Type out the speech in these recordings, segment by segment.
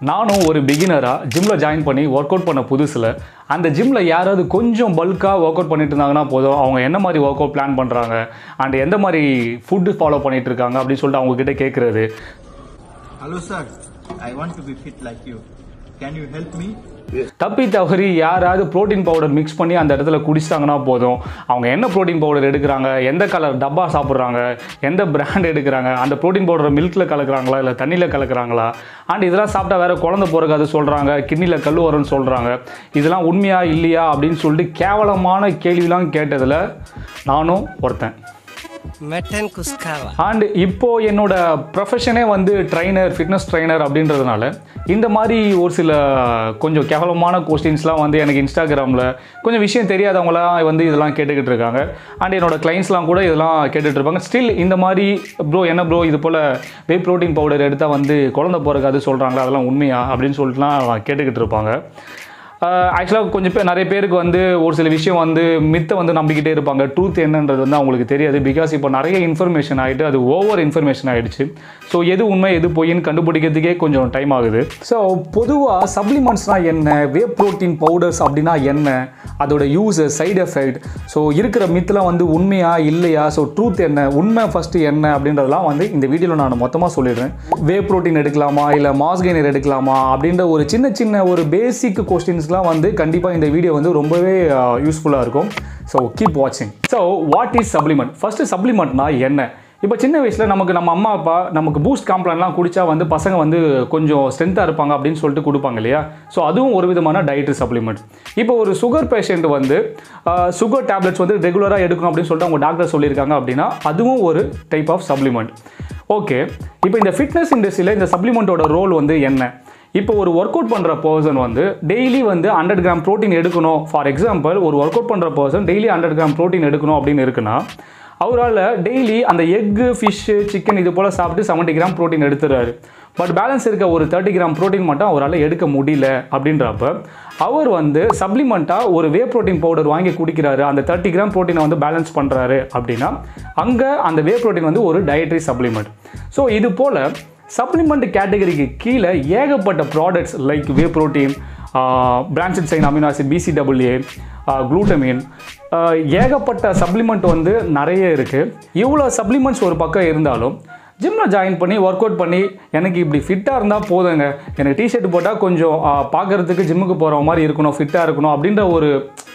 நானும் ஒரு பிகினராக ஜிம்மில் ஜாயின் பண்ணி ஒர்க் அவுட் பண்ண புதுசில் அந்த ஜிம்மில் யாராவது கொஞ்சம் பல்காக ஒர்க் அவுட் பண்ணிட்டு இருந்தாங்கன்னா போதும், அவங்க என்ன மாதிரி ஒர்க் அவுட் பிளான் பண்ணுறாங்க அண்ட் எந்த மாதிரி ஃபுட்டு ஃபாலோ பண்ணிட்டு இருக்காங்க அப்படின்னு சொல்லிட்டு அவங்கக்கிட்ட கேட்குறது. Hello sir, I want to be fit like you. Can you help me? தப்பி தவறி யாராவது ப்ரோட்டீன் பவுடர் மிக்ஸ் பண்ணி அந்த இடத்துல குடிச்சிட்டாங்கன்னா போதும், அவங்க என்ன ப்ரோட்டீன் பவுடர் எடுக்கிறாங்க, எந்த கலர் டப்பா சாப்பிட்றாங்க, எந்த பிராண்ட் எடுக்கிறாங்க, அந்த ப்ரோட்டீன் பவுடரை மில்கில் கலக்குறாங்களா இல்லை தண்ணியில் கலக்குறாங்களா, அண்ட் இதெல்லாம் சாப்பிட்டா வேறு குழந்தை பிறக்காது சொல்கிறாங்க, கிட்னியில் கல் வரும்னு சொல்கிறாங்க, இதெல்லாம் உண்மையா இல்லையா அப்படின்னு சொல்லிட்டு கேவலமான கேள்விலாம் கேட்டதில் நானும் ஒருத்தன். அண்ட் இப்போது என்னோட ப்ரொஃபஷனே வந்து ட்ரைனர், ஃபிட்னஸ் ட்ரைனர் அப்படின்றதுனால இந்த மாதிரி ஒரு சில கொஞ்சம் கேவலமான கொஸ்டின்ஸ்லாம் வந்து எனக்கு இன்ஸ்டாகிராமில் கொஞ்சம் விஷயம் தெரியாதவங்களாம் வந்து இதெல்லாம் கேட்டுக்கிட்டு இருக்காங்க. அண்ட் என்னோடய கிளைண்ட்ஸ்லாம் கூட இதெல்லாம் கேட்டுகிட்டு இருப்பாங்க. ஸ்டில் இந்த மாதிரி ப்ரோ என்ன ப்ரோ இது போல் வே ப்ரோட்டீன் பவுடர் எடுத்தால் வந்து குழந்தை பிறக்காது சொல்கிறாங்களா, அதெல்லாம் உண்மையா அப்படின்னு சொல்லிட்டுலாம் கேட்டுக்கிட்டு இருப்பாங்க. ஆக்சுவலாக கொஞ்சம் பேர் நிறைய பேருக்கு வந்து ஒரு சில விஷயம் வந்து மித்தை வந்து நம்பிக்கிட்டே இருப்பாங்க. ட்ரூத் என்னன்றது வந்து அவங்களுக்கு தெரியாது. பிகாஸ் இப்போ நிறைய இன்ஃபர்மேஷன் ஆகிட்டு அது ஓவர் இன்ஃபர்மேஷன் ஆகிடுச்சு. ஸோ எது உண்மை எது பொய்ன்னு கண்டுபிடிக்கிறதுக்கே கொஞ்சம் டைம் ஆகுது. ஸோ பொதுவாக சப்ளிமெண்ட்ஸ்னால் என்ன, வே ப்ரோட்டீன் பவுடர்ஸ் அப்படின்னா என்ன, அதோட யூஸஸ், சைடு எஃபெக்ட், ஸோ இருக்கிற மித்தெலாம் வந்து உண்மையா இல்லையா, ஸோ ட்ரூத் என்ன, உண்மை ஃபஸ்ட்டு என்ன அப்படின்றதெல்லாம் வந்து இந்த வீடியோவில் நான் மொத்தமாக சொல்லிடுறேன். வே ப்ரோட்டீன் எடுக்கலாமா இல்லை மாஸ் கெய்னர் எடுக்கலாமா அப்படின்ற ஒரு சின்ன சின்ன ஒரு பேசிக் கொஸ்டின்ஸ்லாம் வந்து கண்டிப்பாக இந்த வீடியோ வந்து ரொம்பவே யூஸ்ஃபுல்லாக இருக்கும். ஸோ கீப் வாட்சிங். So what is supplement? First சப்ளிமெண்ட்னா என்ன? இப்போ சின்ன வயசில் நம்ம அம்மா அப்பா நமக்கு பூஸ்ட் காம்ப்ளான்லாம் குடித்தா வந்து பசங்க வந்து கொஞ்சம் ஸ்ட்ரென்த்தாக இருப்பாங்க அப்படின்னு சொல்லிட்டு கொடுப்பாங்க இல்லையா. ஸோ அதுவும் ஒரு விதமான டயட்ரி சப்ளிமெண்ட். இப்போ ஒரு சுகர் பேஷண்ட் வந்து சுகர் டேப்லெட்ஸ் வந்து ரெகுலராக எடுக்கணும் அப்படின்னு சொல்லிட்டு அவங்க டாக்டர் சொல்லியிருக்காங்க அப்படின்னா அதுவும் ஒரு டைப் ஆஃப் சப்ளிமெண்ட். ஓகே, இப்போ இந்த ஃபிட்னஸ் இண்டஸ்ட்ரியில் இந்த சப்ளிமெண்ட்டோட ரோல் வந்து என்ன? இப்போ ஒரு ஒர்க் அவுட் பண்ணுற பர்சன் வந்து டெய்லி வந்து 100 கிராம் ப்ரோட்டீன் எடுக்கணும். ஃபார் எக்ஸாம்பிள் ஒரு ஒர்க் அவுட் பண்ணுற பர்சன் டெய்லி 100 கிராம் ப்ரோட்டீன் எடுக்கணும் அப்படின்னு இருக்குன்னா அவரால் டெய்லி அந்த எக்கு, ஃபிஷ்ஷு, சிக்கன் இது போல் சாப்பிட்டு 70 கிராம் ப்ரோட்டீன் எடுத்துறாரு. பட் பேலன்ஸ் இருக்க ஒரு 30 கிராம் ப்ரோட்டீன் மட்டும் அவரால் எடுக்க முடியல. அப்படின்றப்ப அவர் வந்து சப்ளிமெண்ட்டாக ஒரு வே ப்ரோட்டீன் பவுடர் வாங்கி குடிக்கிறாரு, அந்த 30 கிராம் ப்ரோட்டீனை வந்து பேலன்ஸ் பண்ணுறாரு அப்படின்னா அங்கே அந்த வே ப்ரோட்டீன் வந்து ஒரு டயட்ரி சப்ளிமெண்ட். ஸோ இது போல் சப்ளிமெண்ட் கேட்டகரிக்கு கீழே ஏகப்பட்ட products like whey protein, branched chain amino acid, BCAA, glutamine, ஏகப்பட்ட சப்ளிமெண்ட் வந்து நிறைய இருக்குது. இவ்வளோ சப்ளிமெண்ட்ஸ் ஒரு பக்கம் இருந்தாலும் ஜிம்மில் ஜாயின் பண்ணி ஒர்க் அவுட் பண்ணி எனக்கு இப்படி ஃபிட்டாக இருந்தால் போதுங்க, எனக்கு டிஷர்ட் போட்டால் கொஞ்சம் பார்க்குறதுக்கு ஜிம்முக்கு போகிற மாதிரி இருக்கணும், ஃபிட்டாக இருக்கணும் அப்படின்ற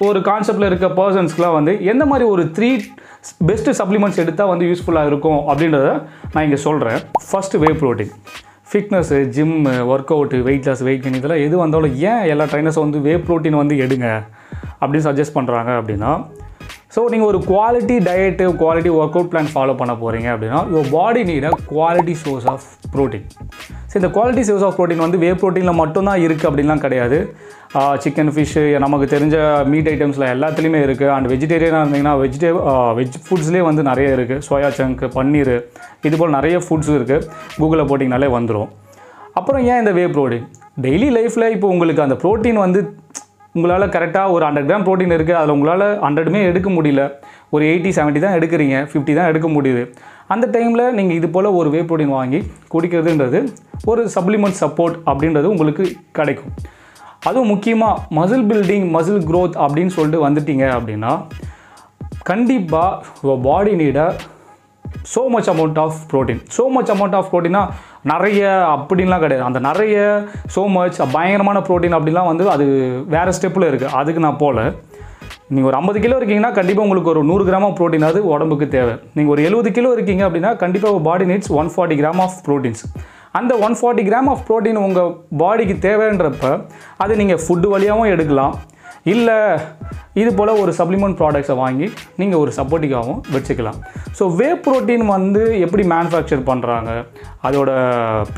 ஒரு கான்செப்டில் இருக்க பர்சன்ஸ்க்குலாம் வந்து எந்த மாதிரி ஒரு 3 பெஸ்ட்டு சப்ளிமெண்ட்ஸ் எடுத்தால் வந்து யூஸ்ஃபுல்லாக இருக்கும் அப்படின்றத நான் இங்கே சொல்கிறேன். First whey protein. Fitness, gym, work out, weight loss, weight gain இதெல்லாம் எது வந்தாலும் ஏன் எல்லா ட்ரைனர்ஸும் வந்து வே ப்ரோட்டீன் வந்து எடுங்க அப்படின்னு சஜஸ்ட் பண்ணுறாங்க அப்படின்னா, ஸோ நீங்கள் ஒரு quality diet, quality work out plan follow பண்ண போகிறீங்க அப்படின்னா your body need a quality source of protein. So இந்த குவாலிட்டி சோர்ஸ் ஆஃப் ப்ரோட்டீன் வந்து வே ப்ரோட்டீனில் மட்டும்தான் இருக்குது அப்படின்லாம் கிடையாது. சிக்கன், ஃபிஷ்ஷு, நமக்கு தெரிஞ்ச மீட் ஐட்டம்ஸில் எல்லாத்துலேயுமே இருக்குது. அண்ட் வெஜிடேரியனாக இருந்தீங்கன்னா வெஜ் ஃபுட்ஸ்லேயே வந்து நிறைய இருக்குது. சோயா சங்க், பன்னீர், இது போல் நிறைய ஃபுட்ஸ் இருக்குது. கூகுளில் போட்டிங்கனாலே வந்துடும். அப்புறம் ஏன் இந்த வே ப்ரோட்டீன்? டெய்லி லைஃப்பில் இப்போ உங்களுக்கு அந்த ப்ரோட்டீன் வந்து உங்களால் கரெக்டாக ஒரு 100 கிராம் ப்ரோட்டீன் இருக்குது, அதில் உங்களால் 100மே எடுக்க முடியல, ஒரு 80-70 தான் எடுக்கிறீங்க, 50 தான் எடுக்க முடியுது. அந்த டைமில் நீங்கள் இது போல் ஒரு வே ப்ரோட்டீன் வாங்கி குடிக்கிறதுன்றது ஒரு சப்ளிமெண்ட் சப்போர்ட் அப்படின்றது உங்களுக்கு கிடைக்கும். அதுவும் முக்கியமாக மசில் பில்டிங், மசில் க்ரோத் அப்படின்னு சொல்லிட்டு வந்துட்டீங்க அப்படின்னா கண்டிப்பாக பாடி நீட so much amount of protein. So much amount of ப்ரோட்டீனா நிறைய அப்படின்லாம் கிடையாது. அந்த நிறைய ஸோ மச் பயங்கரமான ப்ரோட்டீன் அப்படிலாம் வந்து அது வேறு ஸ்டெப்பில் இருக்குது. அதுக்கு நான் போல் நீங்கள் ஒரு 50 கிலோ இருக்கீங்கன்னா கண்டிப்பாக உங்களுக்கு ஒரு 100 கிராம் ஆஃப் ப்ரோட்டீன் அது உடம்புக்கு தேவை. நீங்கள் ஒரு 70 கிலோ இருக்கீங்க அப்படின்னா கண்டிப்பாக body needs 140 gram of proteins. அந்த 140 கிராம் ஆஃப் ப்ரோட்டீன் உங்கள் பாடிக்கு தேவைன்றப்ப அது நீங்கள் ஃபுட்டு வழியாகவும் எடுக்கலாம், இல்லை இது போல் ஒரு சப்ளிமெண்ட் ப்ராடக்ட்ஸை வாங்கி நீங்கள் ஒரு சப்போர்ட்டிக்காகவும் வச்சுக்கலாம். ஸோ வே ப்ரோட்டீன் வந்து எப்படி மேனுஃபேக்சர் பண்ணுறாங்க, அதோட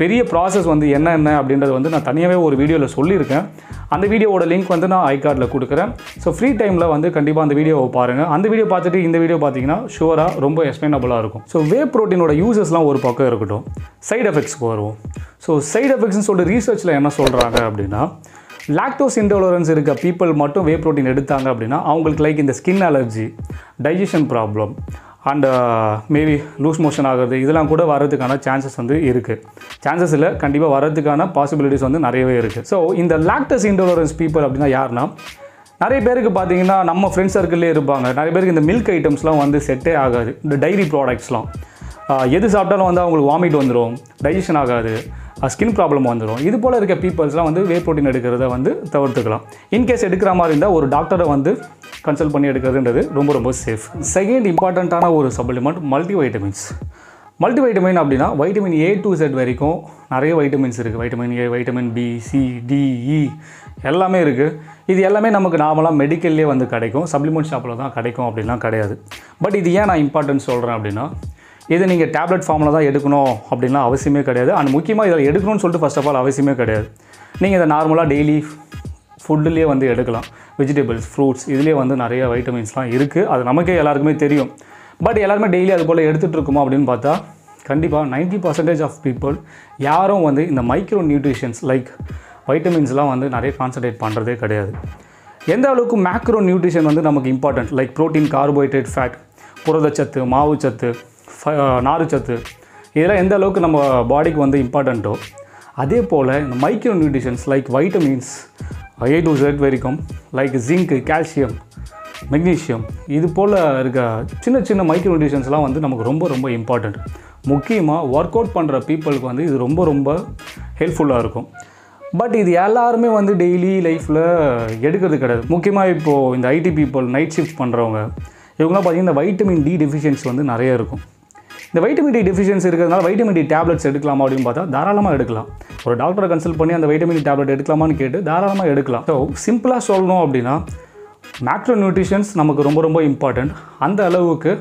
பெரிய ப்ராசஸ் வந்து என்னென்ன அப்படின்றது வந்து நான் தனியாகவே ஒரு வீடியோவில் சொல்லியிருக்கேன். அந்த வீடியோவோட லிங்க் வந்து நான் ஐகார்டில் கொடுக்குறேன். ஸோ ஃப்ரீ டைமில் வந்து கண்டிப்பாக அந்த வீடியோவை பாருங்கள். அந்த வீடியோ பார்த்துட்டு இந்த வீடியோ பார்த்தீங்கன்னா ஷுவராக ரொம்ப எக்ஸ்பிளைனபுளாக இருக்கும். ஸோ வே ப்ரோட்டீனோட யூசஸ்லாம் ஒரு பக்கம் இருக்கட்டும், சைடு எஃபெக்ட்ஸ்க்கு வருவோம். ஸோ சைடு எஃபெக்ட்ஸ்னு சொல்லிட்டு ரீசர்ச்சில் என்ன சொல்கிறாங்க அப்படின்னா, லாக்டோஸ் இன்டாலரன்ஸ் இருக்க பீப்புள் மட்டும் வே ப்ரோட்டீன் எடுத்தாங்க அப்படின்னா அவங்களுக்கு லைக் இந்த skin allergy, digestion problem, and maybe loose motion ஆகிறது இதெல்லாம் கூட வர்றதுக்கான சான்சஸ் வந்து இருக்குது. சான்சஸ் இல்லை, கண்டிப்பாக வர்றதுக்கான பாசிபிலிட்டிஸ் வந்து நிறையவே இருக்குது. ஸோ இந்த லாக்டோஸ் இன்டாலரன்ஸ் பீப்புள் அப்படின்னா யாருன்னா, நிறைய பேருக்கு பார்த்தீங்கன்னா நம்ம ஃப்ரெண்ட்ஸ் சர்க்கிள்லேயே இருப்பாங்க. நிறைய பேருக்கு இந்த மில்க் ஐட்டம்ஸ்லாம் வந்து செட்டே ஆகாது. இந்த டைரி ப்ராடக்ட்ஸ்லாம் எது சாப்பிட்டாலும் வந்து அவங்களுக்கு வாமிட் வந்துடும், டைஜஷன் ஆகாது, ஸ்கின் ப்ராப்ளம் வந்துடும். இது போல் இருக்க பீப்புள்ஸ்லாம் வந்து வே ப்ரோட்டீன் எடுக்கிறத வந்து தவிர்த்துக்கலாம். இன்கேஸ் எடுக்கிற மாதிரி இருந்தால் ஒரு டாக்டரை வந்து கன்சல்ட் பண்ணி எடுக்கிறதுன்றது ரொம்ப ரொம்ப சேஃப். செகண்ட் இம்பார்ட்டண்ட்டான ஒரு சப்ளிமெண்ட் மல்டிவைட்டமின்ஸ். மல்டிவைட்டமின் அப்படின்னா வைட்டமின் A to Z வரைக்கும் நிறைய வைட்டமின்ஸ் இருக்குது. Vitamin A, vitamin B, C, D, E எல்லாமே இருக்குது. இது எல்லாமே நமக்கு நார்மலாக மெடிக்கல்லே வந்து கிடைக்கும், சப்ளிமெண்ட் ஷாப்பில் தான் கிடைக்கும் அப்படின்லாம் கிடையாது. பட் இது ஏன் நான் இம்பார்ட்டன்ஸ் சொல்கிறேன் அப்படின்னா, இது நீங்கள் டேப்லெட் ஃபார்மில் தான் எடுக்கணும் அப்படின்லாம் அவசியமே கிடையாது. அண்ட் முக்கியமாக இதில் எடுக்கணும்னு சொல்லிட்டு ஃபர்ஸ்ட் ஆஃப் ஆல் அவசியமே கிடையாது. நீங்கள் இதை நார்மலாக டெய்லி ஃபுட்டுலேயே வந்து எடுக்கலாம். வெஜிடபிள்ஸ், ஃப்ரூட்ஸ் இதுலேயே வந்து நிறைய வைட்டமின்ஸ்லாம் இருக்குது. அது நமக்கே எல்லாருக்குமே தெரியும். பட் எல்லாருமே டெய்லி அது போல் எடுத்துகிட்டு இருக்குமா அப்படின்னு பார்த்தா கண்டிப்பாக 90% ஆஃப் பீப்புள் யாரும் வந்து இந்த மைக்ரோ நியூட்ரிஷன்ஸ் லைக் வைட்டமின்ஸ்லாம் வந்து நிறைய கான்சன்ட்ரேட் பண்ணுறதே கிடையாது. எந்த அளவுக்கு மேக்ரோ நியூட்ரிஷன் வந்து நமக்கு important, like protein, carbohydrate, fat, புரதச்சத்து, மாவுச்சத்து, நார்ச்சத்து இதெல்லாம் எந்த அளவுக்கு நம்ம பாடிக்கு வந்து இம்பார்ட்டண்ட்டோ, அதே போல் இந்த micro nutritions like vitamins A to Z வரைக்கும், லைக் ஜிங்க், கால்சியம், மெக்னீஷியம் இது போல் இருக்க சின்ன சின்ன மைக்ரோ நியூட்ரிஷன்ஸ்லாம் வந்து நமக்கு ரொம்ப ரொம்ப இம்பார்ட்டண்ட். முக்கியமாக ஒர்க் அவுட் பண்ணுற பீப்புளுக்கு வந்து இது ரொம்ப ரொம்ப ஹெல்ப்ஃபுல்லாக இருக்கும். பட் இது எல்லாருமே வந்து டெய்லி லைஃப்பில் எடுக்கிறது கிடையாது. முக்கியமாக இப்போது இந்த ஐடி பீப்புள், நைட் ஷிஃப்ட் பண்ணுறவங்க இவங்களாம் பார்த்திங்கன்னா இந்த வைட்டமின் D டெஃபிஷியன்சி வந்து நிறைய இருக்கும். இந்த வைட்டமின் D டெஃபிஷியன்சி இருக்கிறதுனால வைட்டமின் D டேப்லெட்ஸ் எடுக்கலாமா அப்படின்னு பார்த்தா தாராளமாக எடுக்கலாம். ஒரு டாக்டரை கன்சல்ட் பண்ணி அந்த வைட்டமின் D டேப்லெட் எடுக்கலாமான்னு கேட்டு தாராளமாக எடுக்கலாம். ஸோ சிம்பிளாக சொல்லணும் அப்படின்னா மேக்ரோ நியூட்ரிஷன்ஸ் நமக்கு ரொம்ப ரொம்ப இம்பார்ட்டண்ட். அந்த அளவுக்கு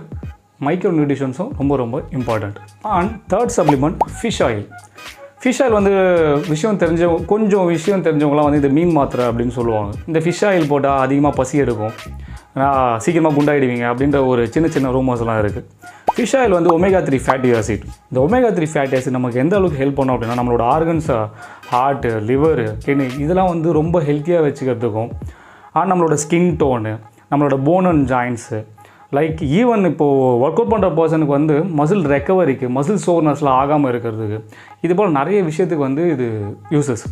மைக்ரோ நியூட்ரிஷன்ஸும் ரொம்ப ரொம்ப important. And third supplement fish oil. Fish oil வந்து கொஞ்சம் விஷயம் தெரிஞ்சவங்களாம் வந்து இந்த மீன் மாத்திரை அப்படின்னு சொல்லுவாங்க. இந்த ஃபிஷ் ஆயில் போட்டால் அதிகமாக பசி எடுக்கும், சீக்கிரமாக குண்டாயிடுவீங்க அப்படின்ற ஒரு சின்ன சின்ன ரூமர்ஸ்லாம் இருக்குது. ஃபிஷ் ஆயில் வந்து omega-3 ஃபேட்டி ஆசிட். இந்த omega-3 ஃபேட்டி ஆசிட் நமக்கு எந்த அளவுக்கு ஹெல்ப் பண்ணும் அப்படின்னா, நம்மளோட ஆர்கன்ஸை, ஹார்ட்டு, லிவரு, கிட்னி இதெல்லாம் வந்து ரொம்ப ஹெல்த்தியாக வச்சுக்கிறதுக்கும், நம்மளோட ஸ்கின் டோனு, நம்மளோட phone and joints, like even இப்போது ஒர்க் அவுட் பண்ணுற பர்சனுக்கு வந்து மசில் ரெக்கவரிக்கு, மசில் சோர்னஸ்லாம் ஆகாமல் இருக்கிறதுக்கு, இது போல் நிறைய விஷயத்துக்கு வந்து இது யூசஸ்.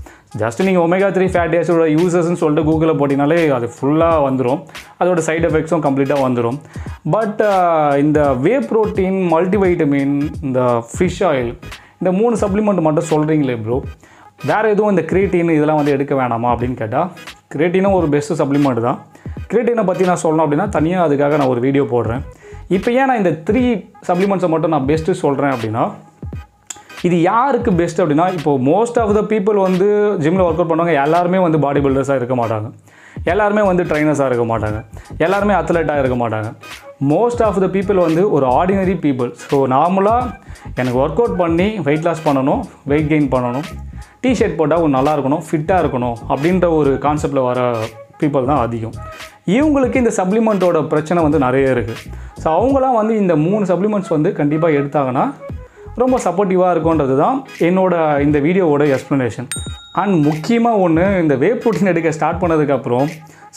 ஜஸ்ட் நீங்கள் omega-3 ஃபேட்டி ஆசிடோட யூசஸ்ன்னு சொல்லிட்டு கூகுளில் போட்டிங்கனாலே அது ஃபுல்லாக வந்துடும். அதோட சைட் எஃபெக்ட்ஸும் கம்ப்ளீட்டாக வந்துடும். பட் இந்த வே ப்ரோட்டீன், மல்டிவைட்டமின், இந்த ஃபிஷ் ஆயில் இந்த 3 சப்ளிமெண்ட் மட்டும் சொல்கிறீங்களே ப்ரோ, வேறு எதுவும் இந்த கிரியேட்டின் இதெல்லாம் வந்து எடுக்க வேணாமா அப்படின்னு கேட்டால், கிரியேட்டினும் ஒரு பெஸ்ட்டு சப்ளிமெண்ட் தான். கிரியேட்டினை பற்றி நான் சொல்லணும் அப்படின்னா தனியாக அதுக்காக நான் ஒரு வீடியோ போடுறேன். இப்போ ஏன் நான் இந்த 3 சப்ளிமெண்ட்ஸை மட்டும் நான் பெஸ்ட்டு சொல்கிறேன் அப்படின்னா, இது யாருக்கு பெஸ்ட் அப்படின்னா, இப்போது மோஸ்ட் ஆஃப் த பீப்புள் வந்து ஜிம்மில் ஒர்க் அவுட் பண்ணுவாங்க. எல்லாருமே வந்து பாடி பில்டர்ஸாக இருக்க மாட்டாங்க, எல்லாருமே வந்து ட்ரைனர்ஸாக இருக்க மாட்டாங்க, எல்லாருமே அத்லெட்டாக இருக்க மாட்டாங்க. மோஸ்ட் ஆஃப் த பீப்புள் வந்து ஒரு ஆர்டினரி பீப்புள். ஸோ நார்மலாக எனக்கு ஒர்க் அவுட் பண்ணி வெயிட் லாஸ் பண்ணணும், வெயிட் கெயின் பண்ணணும், டிஷர்ட் போட்டால் கொஞ்சம் நல்லா இருக்கணும், ஃபிட்டாக இருக்கணும் அப்படின்ற ஒரு கான்செப்டில் வர பீப்புள் தான் அதிகம். இவங்களுக்கு இந்த சப்ளிமெண்ட்டோட பிரச்சனை வந்து நிறைய இருக்குது. ஸோ அவங்களாம் வந்து இந்த 3 சப்ளிமெண்ட்ஸ் வந்து கண்டிப்பாக எடுத்தாங்கன்னா ரொம்ப சப்போர்ட்டிவாக இருக்குன்றது தான் என்னோட இந்த வீடியோவோட எக்ஸ்ப்ளனேஷன். அண்ட் முக்கியமாக ஒன்று, இந்த வே ப்ரோட்டீன் எடுக்க ஸ்டார்ட் பண்ணதுக்கப்புறம்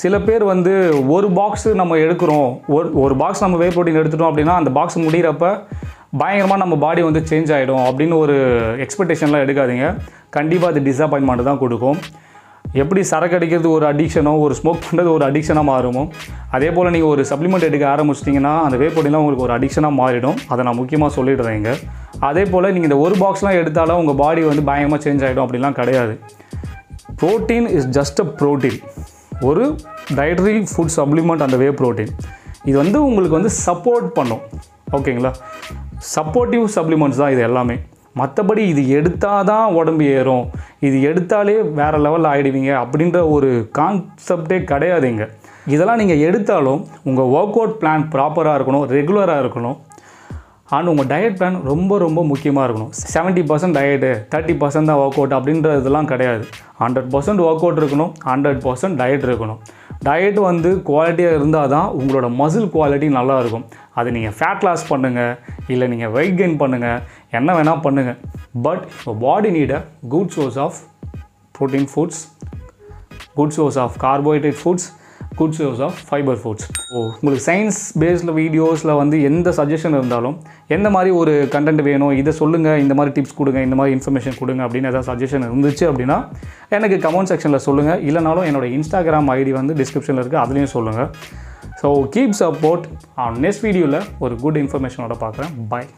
சில பேர் வந்து ஒரு பாக்ஸு நம்ம எடுக்கிறோம், ஒரு பாக்ஸ் நம்ம வே ப்ரோட்டீன் எடுத்துட்டோம் அப்படின்னா அந்த பாக்ஸ் முடிகிறப்ப பயங்கரமாக நம்ம பாடி வந்து சேஞ்ச் ஆகிடும் அப்படின்னு ஒரு எக்ஸ்பெக்டேஷன்லாம் எடுக்காதீங்க. கண்டிப்பாக அது டிஸப்பாயின்மெண்ட் தான் கொடுக்கும். எப்படி சரக்கு அடிக்கிறது ஒரு அடிக்ஷனோ, ஒரு ஸ்மோக் பண்ணுறது ஒரு அடிக்ஷனாக மாறுமோ, அதே போல் நீங்கள் ஒரு சப்ளிமெண்ட் எடுக்க ஆரம்பிச்சிட்டிங்கன்னா அந்த வே ப்ரோட்டீன்லாம் உங்களுக்கு ஒரு அடிக்ஷனாக மாறிடும். அதை நான் முக்கியமாக சொல்லிடுறேங்க. அதே போல் நீங்கள் இந்த ஒரு பாக்ஸ்லாம் எடுத்தாலும் உங்கள் பாடி வந்து பயங்கரமாக சேஞ்ச் ஆகிடும் அப்படிலாம் கிடையாது. Protein is just a protein, ஒரு டயட்ரி ஃபுட் சப்ளிமெண்ட். அந்த வே ப்ரோட்டீன் இது வந்து உங்களுக்கு வந்து சப்போர்ட் பண்ணும், ஓகேங்களா? சப்போர்ட்டிவ் சப்ளிமெண்ட்ஸ் தான் இது எல்லாமே. மற்றபடி இது எடுத்தால் தான் உடம்பு ஏறும், இது எடுத்தாலே வேறு லெவலில் ஆகிடுவீங்க அப்படின்ற ஒரு கான்செப்டே கிடையாதுங்க. இதெல்லாம் நீங்கள் எடுத்தாலும் உங்கள் ஒர்க் அவுட் பிளான் ப்ராப்பராக இருக்கணும், ரெகுலராக இருக்கணும். அண்ட் உங்கள் டயட் பிளான் ரொம்ப ரொம்ப முக்கியமாக இருக்கணும். 70% டயட்டு, 30% தான் ஒர்க் அவுட் அப்படின்றதுலாம் கிடையாது. 100% ஒர்க் அவுட் இருக்கணும், 100% டயட் இருக்கணும். டயட் வந்து குவாலிட்டியாக இருந்தால் தான் உங்களோட மசில் குவாலிட்டி நல்லா இருக்கும். அது நீங்கள் ஃபேட் லாஸ் பண்ணுங்கள், இல்லை நீங்கள் வெயிட் கெயின் பண்ணுங்கள், என்ன வேணால் பண்ணுங்கள். But your body need a good source of protein foods, good source of carbohydrate foods, good source of fibre foods. உங்களுக்கு சயின்ஸ் பேஸ்டில் வீடியோஸில் வந்து எந்த சஜஷன் இருந்தாலும், எந்த மாதிரி ஒரு கண்டென்ட் வேணும், இதை சொல்லுங்கள், இந்த மாதிரி டிப்ஸ் கொடுங்க, இந்த மாதிரி இன்ஃபர்மேஷன் கொடுங்க அப்படின்னு ஏதாவது சஜஷன் இருந்துச்சு அப்படின்னா எனக்கு கமெண்ட் செக்ஷனில் சொல்லுங்கள். இல்லைனாலும் என்னோட இன்ஸ்டாகிராம் ஐடி வந்து டிஸ்கிரிப்ஷனில் இருக்குது, அதுலேயும் சொல்லுங்கள். So keep support. நெக்ஸ்ட் வீடியோவில் ஒரு குட் இன்ஃபர்மேஷனோட பார்க்குறேன். பாய்.